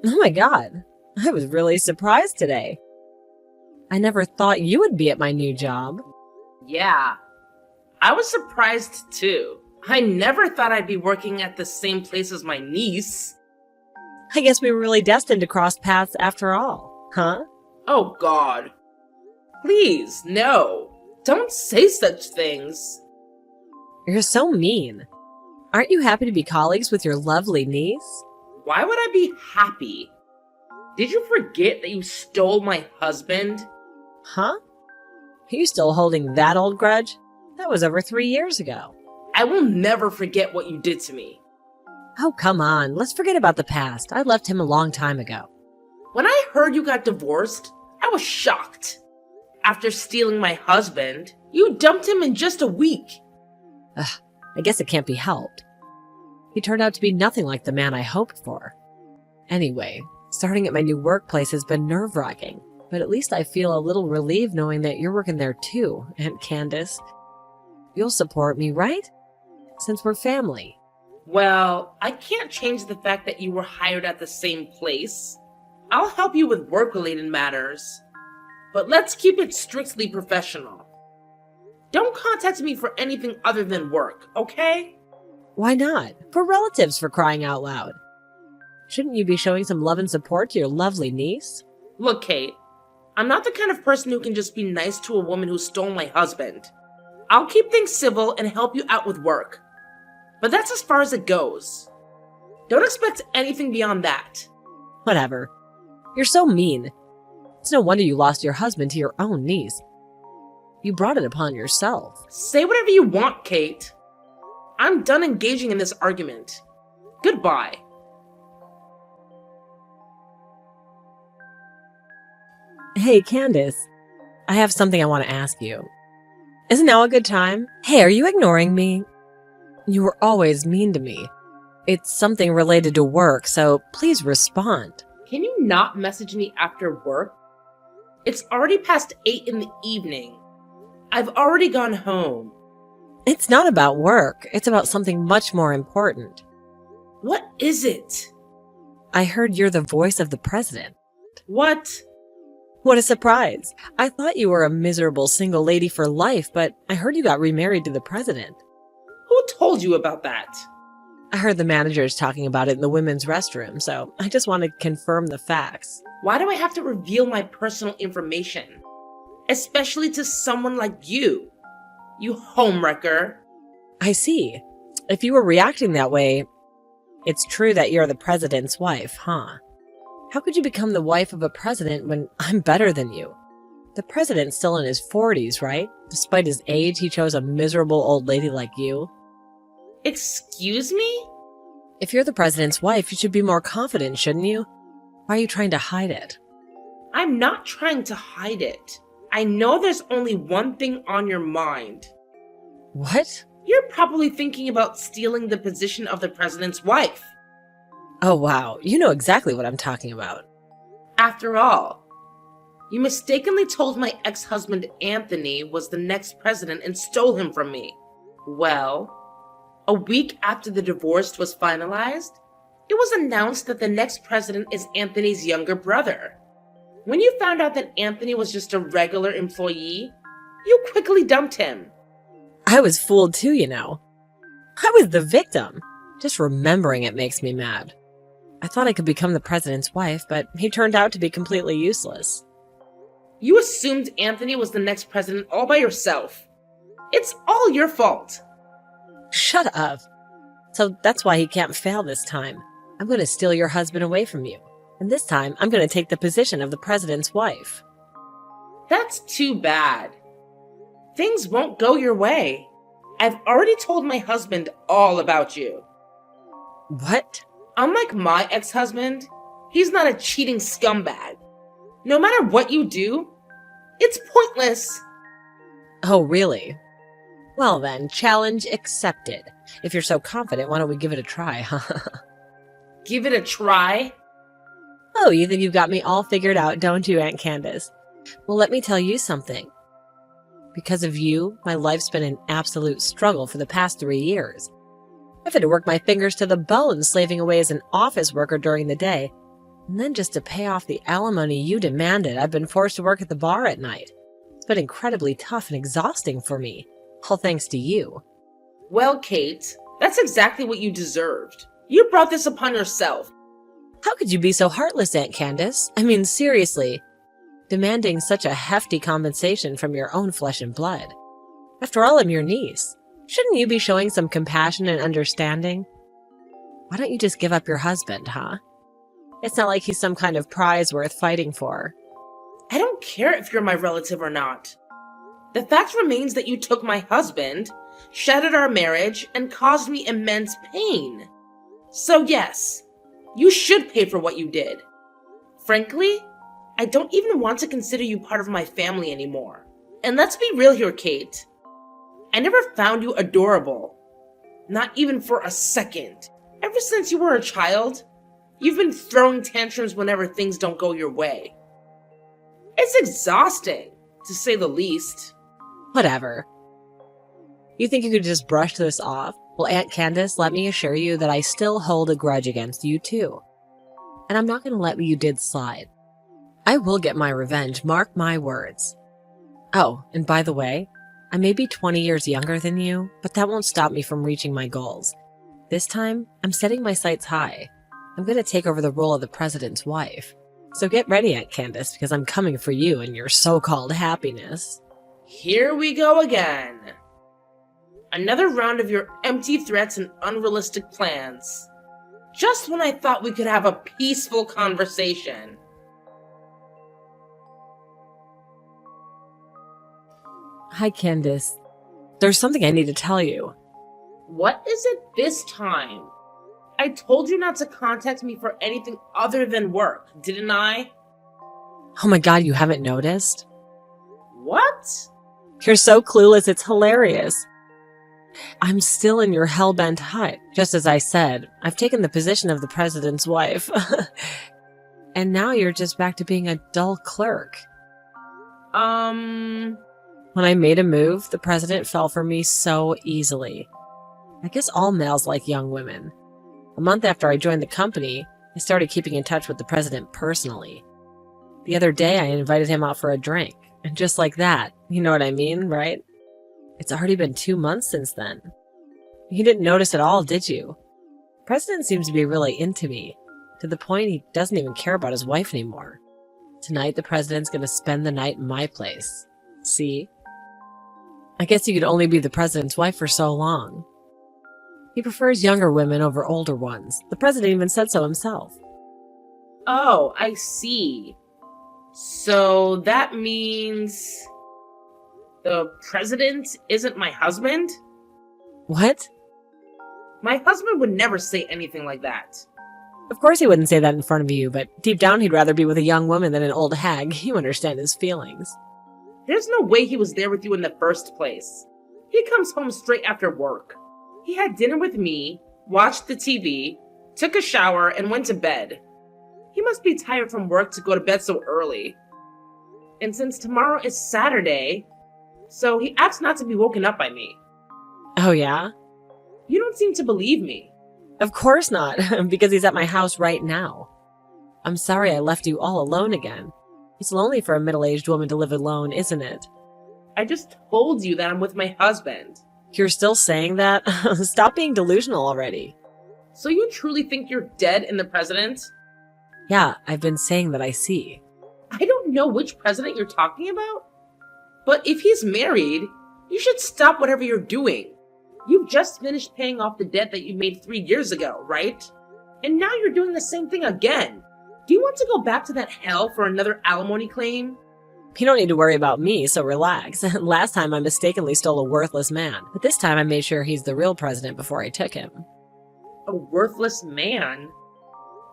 Oh my god, I was really surprised today. I never thought you would be at my new job. Yeah, I was surprised too. I never thought I'd be working at the same place as my niece. I guess we were really destined to cross paths after all, huh? Oh god. Please, no. Don't say such things. You're so mean. Aren't you happy to be colleagues with your lovely niece? Why would I be happy? Did you forget that you stole my husband? Huh? Are you still holding that old grudge? That was over 3 years ago. I will never forget what you did to me. Oh, come on. Let's forget about the past. I left him a long time ago. When I heard you got divorced, I was shocked. After stealing my husband, you dumped him in just a week. I guess it can't be helped. He turned out to be nothing like the man I hoped for. Anyway, starting at my new workplace has been nerve-wracking, but at least I feel a little relieved knowing that you're working there too, Aunt Candace. You'll support me, right? Since we're family. Well, I can't change the fact that you were hired at the same place. I'll help you with work-related matters. But let's keep it strictly professional. Don't contact me for anything other than work, okay? Why not? We're relatives, for crying out loud. Shouldn't you be showing some love and support to your lovely niece? Look, Kate, I'm not the kind of person who can just be nice to a woman who stole my husband. I'll keep things civil and help you out with work. But that's as far as it goes. Don't expect anything beyond that. Whatever. You're so mean. It's no wonder you lost your husband to your own niece. You brought it upon yourself. Say whatever you want, Kate. I'm done engaging in this argument. Goodbye. Hey, Candace. I have something I want to ask you. Isn't now a good time? Hey, are you ignoring me? You were always mean to me. It's something related to work, so please respond. Can you not message me after work? It's already past 8 in the evening. I've already gone home. It's not about work. It's about something much more important. What is it? I heard you're the voice of the president. What? What a surprise. I thought you were a miserable single lady for life, but I heard you got remarried to the president. Who told you about that? I heard the managers talking about it in the women's restroom, so I just want to confirm the facts. Why do I have to reveal my personal information? Especially to someone like you. You homewrecker. I see. If you were reacting that way, it's true that you're the president's wife, huh? How could you become the wife of a president when I'm better than you? The president's still in his 40s, right? Despite his age, he chose a miserable old lady like you. Excuse me? If you're the president's wife, you should be more confident, shouldn't you? Why are you trying to hide it? I'm not trying to hide it. I know there's only one thing on your mind. What? You're probably thinking about stealing the position of the president's wife. Oh wow, you know exactly what I'm talking about. After all, you mistakenly told my ex-husband Anthony was the next president and stole him from me. Well, a week after the divorce was finalized, it was announced that the next president is Anthony's younger brother. When you found out that Anthony was just a regular employee, you quickly dumped him. I was fooled too, you know. I was the victim. Just remembering it makes me mad. I thought I could become the president's wife, but he turned out to be completely useless. You assumed Anthony was the next president all by yourself. It's all your fault. Shut up. So that's why he can't fail this time. I'm going to steal your husband away from you. And this time, I'm going to take the position of the president's wife. That's too bad. Things won't go your way. I've already told my husband all about you. What? Unlike my ex-husband, he's not a cheating scumbag. No matter what you do, it's pointless. Oh, really? Well then, challenge accepted. If you're so confident, why don't we give it a try, huh? Give it a try? Oh, you think you've got me all figured out, don't you, Aunt Candace? Well, let me tell you something. Because of you, my life's been an absolute struggle for the past 3 years. I've had to work my fingers to the bone slaving away as an office worker during the day. And then just to pay off the alimony you demanded, I've been forced to work at the bar at night. It's been incredibly tough and exhausting for me, all thanks to you. Well, Kate, that's exactly what you deserved. You brought this upon yourself. How could you be so heartless, Aunt Candace? I mean, seriously. Demanding such a hefty compensation from your own flesh and blood. After all, I'm your niece. Shouldn't you be showing some compassion and understanding? Why don't you just give up your husband, huh? It's not like he's some kind of prize worth fighting for. I don't care if you're my relative or not. The fact remains that you took my husband, shattered our marriage, and caused me immense pain. So yes, you should pay for what you did. Frankly, I don't even want to consider you part of my family anymore. And let's be real here, Kate. I never found you adorable. Not even for a second. Ever since you were a child, you've been throwing tantrums whenever things don't go your way. It's exhausting, to say the least. Whatever. You think you could just brush this off? Well, Aunt Candace, let me assure you that I still hold a grudge against you too. And I'm not going to let what you did slide. I will get my revenge, mark my words. Oh, and by the way, I may be 20 years younger than you, but that won't stop me from reaching my goals. This time, I'm setting my sights high. I'm going to take over the role of the president's wife. So get ready, Aunt Candace, because I'm coming for you and your so-called happiness. Here we go again. Another round of your empty threats and unrealistic plans. Just when I thought we could have a peaceful conversation. Hi, Candace. There's something I need to tell you. What is it this time? I told you not to contact me for anything other than work, didn't I? Oh my god, you haven't noticed? What? You're so clueless, it's hilarious. I'm still in your hellbent hut. Just as I said, I've taken the position of the president's wife. And now you're just back to being a dull clerk. When I made a move, the president fell for me so easily. I guess all males like young women. A month after I joined the company, I started keeping in touch with the president personally. The other day, I invited him out for a drink. And just like that, you know what I mean, right? It's already been 2 months since then. You didn't notice at all, did you? The president seems to be really into me, to the point he doesn't even care about his wife anymore. Tonight, the president's going to spend the night in my place. See? I guess you could only be the president's wife for so long. He prefers younger women over older ones. The president even said so himself. Oh, I see. So that means the president isn't my husband? What? My husband would never say anything like that. Of course he wouldn't say that in front of you, but deep down he'd rather be with a young woman than an old hag. You understand his feelings. There's no way he was there with you in the first place. He comes home straight after work. He had dinner with me, watched the TV, took a shower, and went to bed. He must be tired from work to go to bed so early. And since tomorrow is Saturday, so he acts not to be woken up by me. Oh yeah? You don't seem to believe me. Of course not, because he's at my house right now. I'm sorry I left you all alone again. It's lonely for a middle-aged woman to live alone, isn't it? I just told you that I'm with my husband. You're still saying that? Stop being delusional already. So you truly think you're dead in the president? Yeah, I've been saying that I see. I don't know which president you're talking about. But if he's married, you should stop whatever you're doing. You've just finished paying off the debt that you made 3 years ago, right? And now you're doing the same thing again. Do you want to go back to that hell for another alimony claim? You don't need to worry about me, so relax. Last time I mistakenly stole a worthless man, but this time I made sure he's the real president before I took him. A worthless man?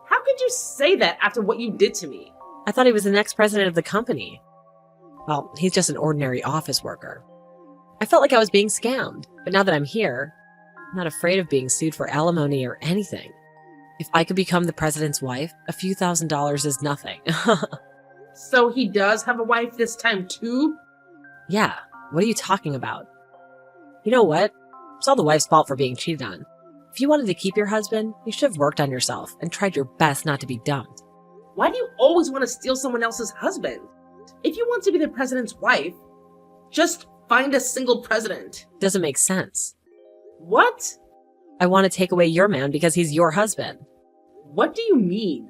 How could you say that after what you did to me? I thought he was the next president of the company. Well, he's just an ordinary office worker. I felt like I was being scammed, but now that I'm here, I'm not afraid of being sued for alimony or anything. If I could become the president's wife, a few $1,000s is nothing. So he does have a wife this time too? Yeah, what are you talking about? You know what? It's all the wife's fault for being cheated on. If you wanted to keep your husband, you should have worked on yourself and tried your best not to be dumped. Why do you always want to steal someone else's husband? If you want to be the president's wife, just find a single president. Doesn't make sense. What? I want to take away your man because he's your husband. What do you mean?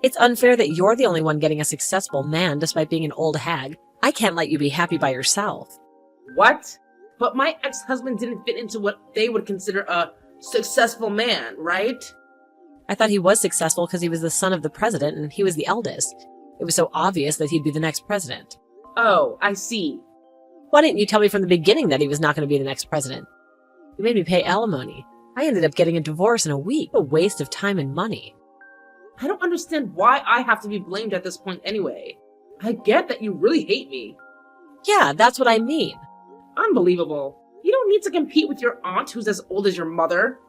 It's unfair that you're the only one getting a successful man despite being an old hag. I can't let you be happy by yourself. What? But my ex-husband didn't fit into what they would consider a successful man, right? I thought he was successful because he was the son of the president and he was the eldest. It was so obvious that he'd be the next president. Oh, I see. Why didn't you tell me from the beginning that he was not going to be the next president? You made me pay alimony. I ended up getting a divorce in a week. A waste of time and money. I don't understand why I have to be blamed at this point anyway. I get that you really hate me. Yeah, that's what I mean. Unbelievable. You don't need to compete with your aunt who's as old as your mother.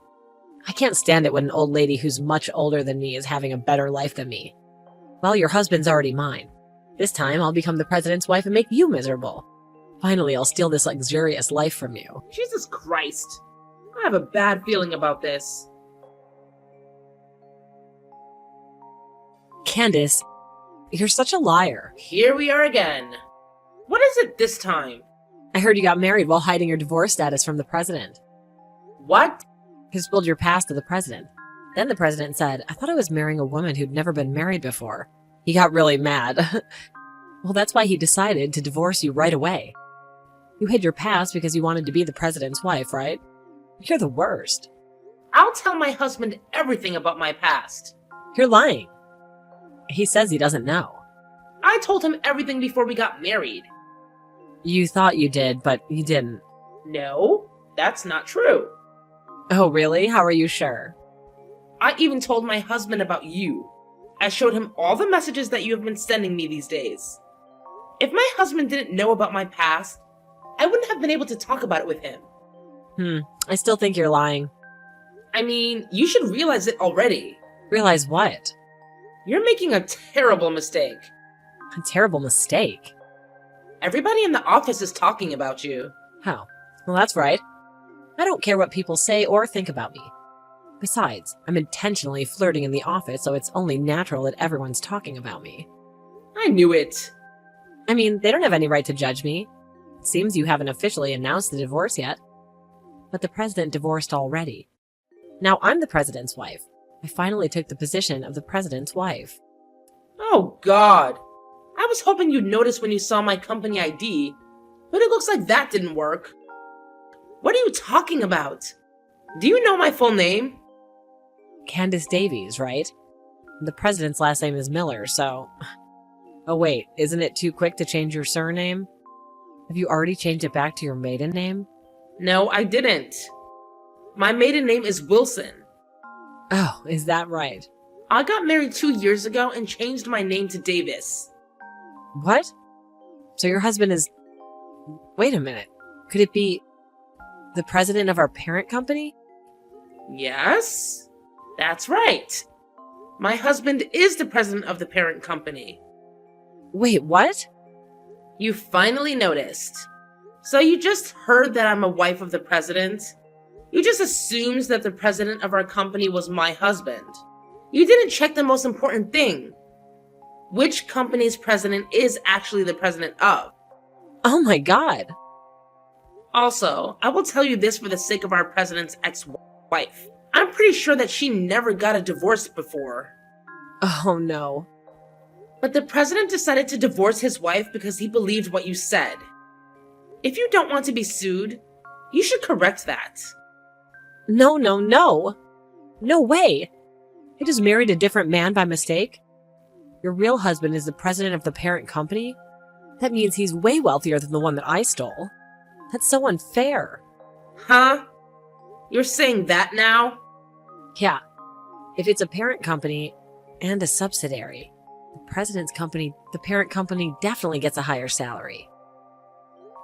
I can't stand it when an old lady who's much older than me is having a better life than me. Well, your husband's already mine. This time, I'll become the president's wife and make you miserable. Finally, I'll steal this luxurious life from you. Jesus Christ. I have a bad feeling about this. Candace, you're such a liar. Here we are again. What is it this time? I heard you got married while hiding your divorce status from the president. What? You spilled your past to the president. Then the president said, I thought I was marrying a woman who'd never been married before. He got really mad. Well, that's why he decided to divorce you right away. You hid your past because you wanted to be the president's wife, right? You're the worst. I'll tell my husband everything about my past. You're lying. He says he doesn't know. I told him everything before we got married. You thought you did, but you didn't. No, that's not true. Oh, really? How are you sure? I even told my husband about you. I showed him all the messages that you have been sending me these days. If my husband didn't know about my past, I wouldn't have been able to talk about it with him. I still think you're lying. I mean, you should realize it already. Realize what? You're making a terrible mistake. A terrible mistake? Everybody in the office is talking about you. How? Well, that's right. I don't care what people say or think about me. Besides, I'm intentionally flirting in the office, so it's only natural that everyone's talking about me. I knew it. I mean, they don't have any right to judge me. It seems you haven't officially announced the divorce yet. But the president divorced already. Now I'm the president's wife. I finally took the position of the president's wife. Oh, God. I was hoping you'd notice when you saw my company ID, but it looks like that didn't work. What are you talking about? Do you know my full name? Candace Davies, right? The president's last name is Miller, so... Oh wait, isn't it too quick to change your surname? Have you already changed it back to your maiden name? No, I didn't. My maiden name is Wilson. Oh, is that right? I got married 2 years ago and changed my name to Davis. What? So your husband is... Wait a minute. Could it be the president of our parent company? Yes, that's right. My husband is the president of the parent company. Wait, what? You finally noticed. So you just heard that I'm a wife of the president? You just assumed that the president of our company was my husband. You didn't check the most important thing. Which company's president is actually the president of? Oh my god. Also, I will tell you this for the sake of our president's ex-wife. I'm pretty sure that she never got a divorce before. Oh no. But the president decided to divorce his wife because he believed what you said. If you don't want to be sued, you should correct that. No. No way. He just married a different man by mistake? Your real husband is the president of the parent company? That means he's way wealthier than the one that I stole. That's so unfair. Huh? You're saying that now? Yeah. If it's a parent company and a subsidiary, the parent company definitely gets a higher salary.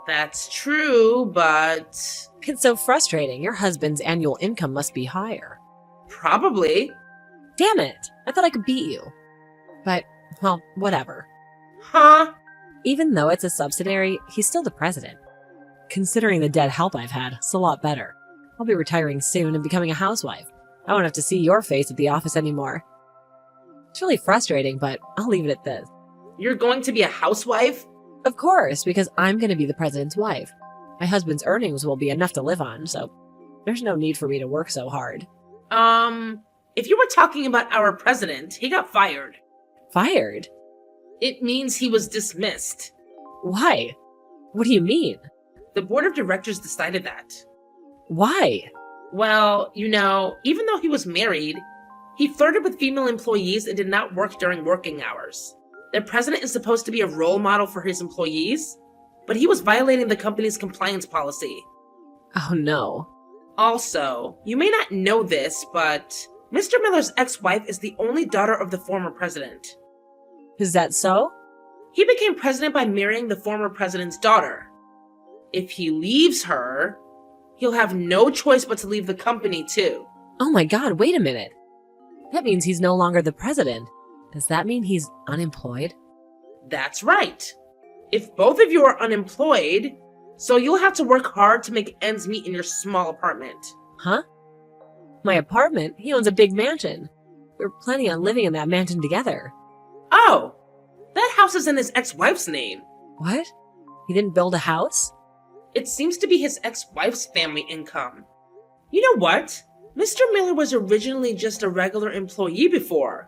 That's true, but... It's so frustrating. Your husband's annual income must be higher. Probably. Damn it. I thought I could beat you. But, well, whatever. Huh? Even though it's a subsidiary, he's still the president. Considering the dead help I've had, it's a lot better. I'll be retiring soon and becoming a housewife. I won't have to see your face at the office anymore. It's really frustrating, but I'll leave it at this. You're going to be a housewife? Of course, because I'm going to be the president's wife. My husband's earnings will be enough to live on, so there's no need for me to work so hard. If you were talking about our president, he got fired. Fired? It means he was dismissed. Why? What do you mean? The board of directors decided that. Why? Well, even though he was married, he flirted with female employees and did not work during working hours. The president is supposed to be a role model for his employees, but he was violating the company's compliance policy. Oh no. Also, you may not know this, but Mr. Miller's ex-wife is the only daughter of the former president. Is that so? He became president by marrying the former president's daughter. If he leaves her, he'll have no choice but to leave the company too. Oh my God, wait a minute. That means he's no longer the president. Does that mean he's unemployed? That's right. If both of you are unemployed, so you'll have to work hard to make ends meet in your small apartment. Huh? My apartment? He owns a big mansion. We're planning on living in that mansion together. Oh, that house is in his ex-wife's name. What? He didn't build a house? It seems to be his ex-wife's family income. You know what? Mr. Miller was originally just a regular employee before.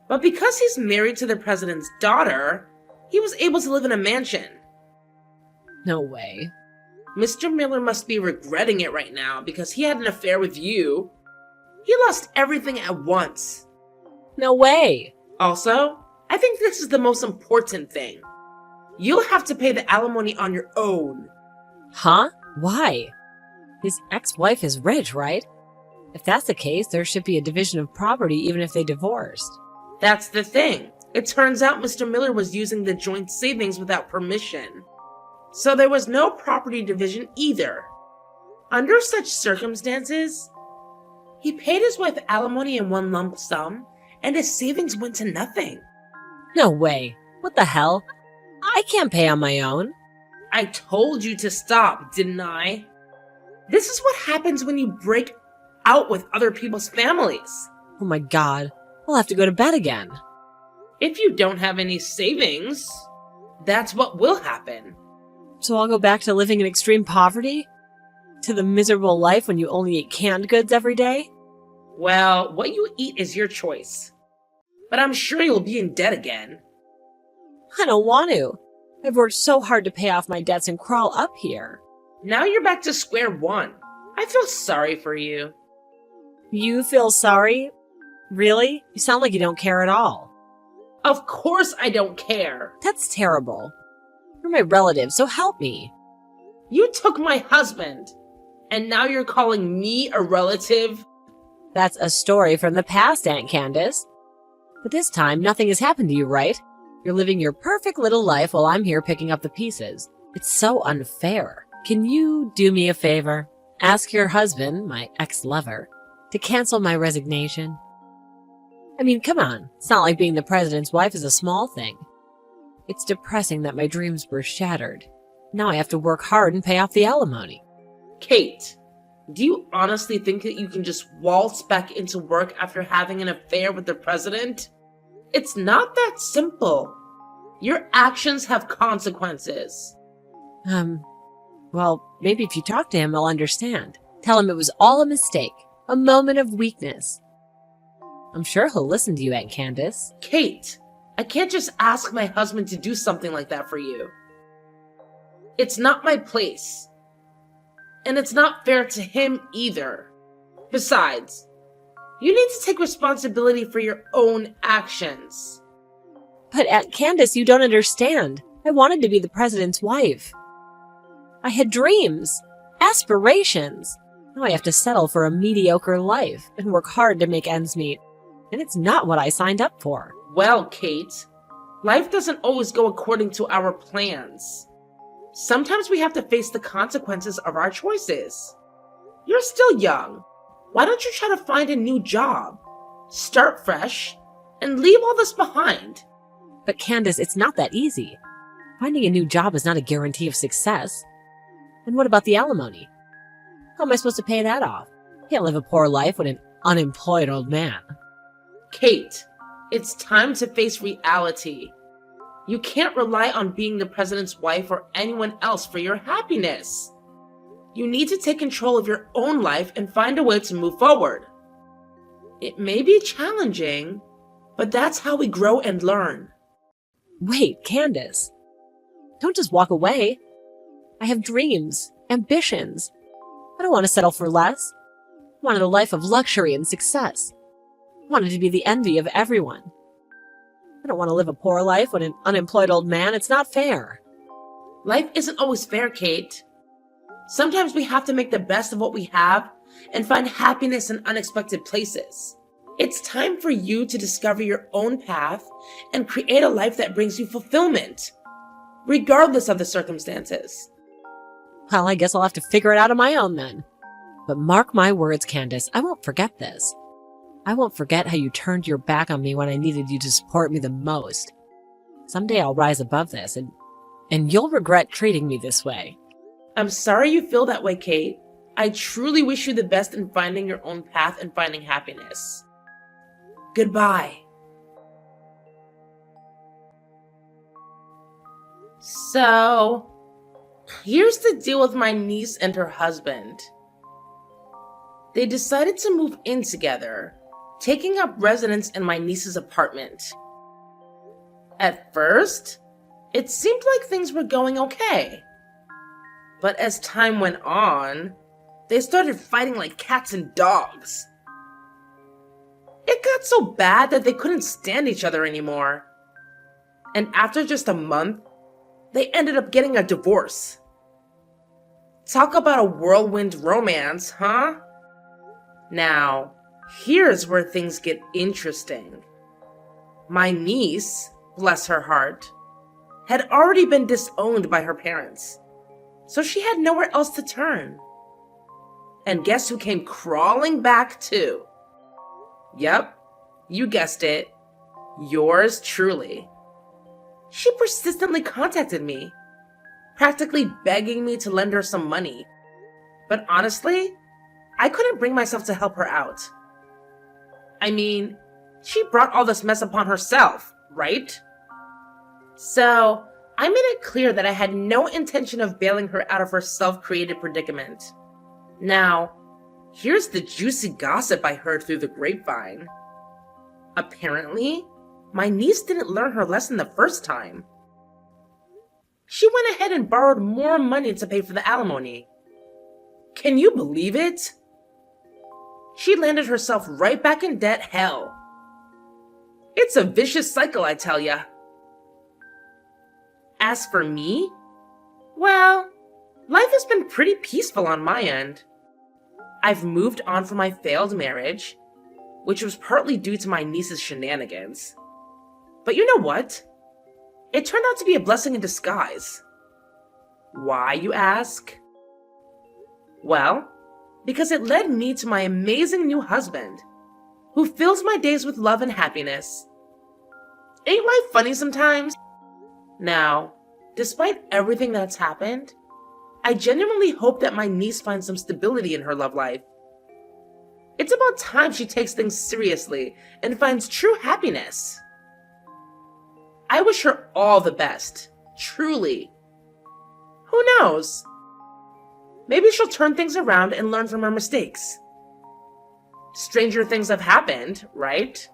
But because he's married to the president's daughter, he was able to live in a mansion. No way. Mr. Miller must be regretting it right now because he had an affair with you. He lost everything at once. No way. Also, I think this is the most important thing. You'll have to pay the alimony on your own. Huh? Why? His ex-wife is rich, right? If that's the case, there should be a division of property even if they divorced. That's the thing. It turns out Mr. Miller was using the joint savings without permission. So there was no property division either. Under such circumstances, he paid his wife alimony in one lump sum, and his savings went to nothing. No way. What the hell? I can't pay on my own. I told you to stop, didn't I? This is what happens when you break out with other people's families. Oh my God. I'll have to go to bed again. If you don't have any savings, that's what will happen. So I'll go back to living in extreme poverty? To the miserable life when you only eat canned goods every day? Well, what you eat is your choice. But I'm sure you'll be in debt again. I don't want to. I've worked so hard to pay off my debts and crawl up here. Now you're back to square one. I feel sorry for you. You feel sorry? Really? You sound like you don't care at all. Of course I don't care. That's terrible. You're my relative, so help me. You took my husband, and now you're calling me a relative? That's a story from the past, Aunt Candace. But this time, nothing has happened to you, right? You're living your perfect little life while I'm here picking up the pieces. It's so unfair. Can you do me a favor? Ask your husband, my ex-lover, to cancel my resignation. I mean, come on. It's not like being the president's wife is a small thing. It's depressing that my dreams were shattered. Now I have to work hard and pay off the alimony. Kate, do you honestly think that you can just waltz back into work after having an affair with the president? It's not that simple. Your actions have consequences. Well, maybe if you talk to him, he'll understand. Tell him it was all a mistake, a moment of weakness. I'm sure he'll listen to you, Aunt Candace. Kate, I can't just ask my husband to do something like that for you. It's not my place. And it's not fair to him either. Besides, you need to take responsibility for your own actions. But Aunt Candace, you don't understand. I wanted to be the president's wife. I had dreams, aspirations. Now I have to settle for a mediocre life and work hard to make ends meet. And it's not what I signed up for. Well, Kate, life doesn't always go according to our plans. Sometimes we have to face the consequences of our choices. You're still young. Why don't you try to find a new job? Start fresh and leave all this behind. But Candace, it's not that easy. Finding a new job is not a guarantee of success. And what about the alimony? How am I supposed to pay that off? Can't live a poor life with an unemployed old man. Kate, It's time to face reality. You can't rely on being the president's wife or anyone else for your happiness. You need to take control of your own life and find a way to move forward. It may be challenging, but that's how we grow and learn. Wait, Candace. Don't just walk away. I have dreams, ambitions. I don't want to settle for less. I wanted a life of luxury and success. I wanted to be the envy of everyone. I don't want to live a poor life with an unemployed old man. It's not fair. Life isn't always fair, Kate. Sometimes we have to make the best of what we have and find happiness in unexpected places. It's time for you to discover your own path and create a life that brings you fulfillment, regardless of the circumstances. Well, I guess I'll have to figure it out on my own then. But mark my words, Candace, I won't forget this. I won't forget how you turned your back on me when I needed you to support me the most. Someday I'll rise above this, and you'll regret treating me this way. I'm sorry you feel that way, Kate. I truly wish you the best in finding your own path and finding happiness. Goodbye. So, here's the deal with my niece and her husband. They decided to move in together, taking up residence in my niece's apartment. At first, it seemed like things were going okay. But as time went on, they started fighting like cats and dogs. It got so bad that they couldn't stand each other anymore. And after just a month, they ended up getting a divorce. Talk about a whirlwind romance, huh? Now, here's where things get interesting. My niece, bless her heart, had already been disowned by her parents, so she had nowhere else to turn. And guess who came crawling back too? Yep, you guessed it. Yours truly. She persistently contacted me, practically begging me to lend her some money. But honestly, I couldn't bring myself to help her out. I mean, she brought all this mess upon herself, right? So, I made it clear that I had no intention of bailing her out of her self-created predicament. Now, here's the juicy gossip I heard through the grapevine. Apparently, my niece didn't learn her lesson the first time. She went ahead and borrowed more money to pay for the alimony. Can you believe it? She landed herself right back in debt hell. It's a vicious cycle, I tell ya. As for me, well, life has been pretty peaceful on my end. I've moved on from my failed marriage, which was partly due to my niece's shenanigans. But you know what? It turned out to be a blessing in disguise. Why, you ask? Well, because it led me to my amazing new husband, who fills my days with love and happiness. Ain't life funny sometimes? Now, despite everything that's happened, I genuinely hope that my niece finds some stability in her love life. It's about time she takes things seriously and finds true happiness. I wish her all the best, truly. Who knows? Maybe she'll turn things around and learn from her mistakes. Stranger things have happened, right?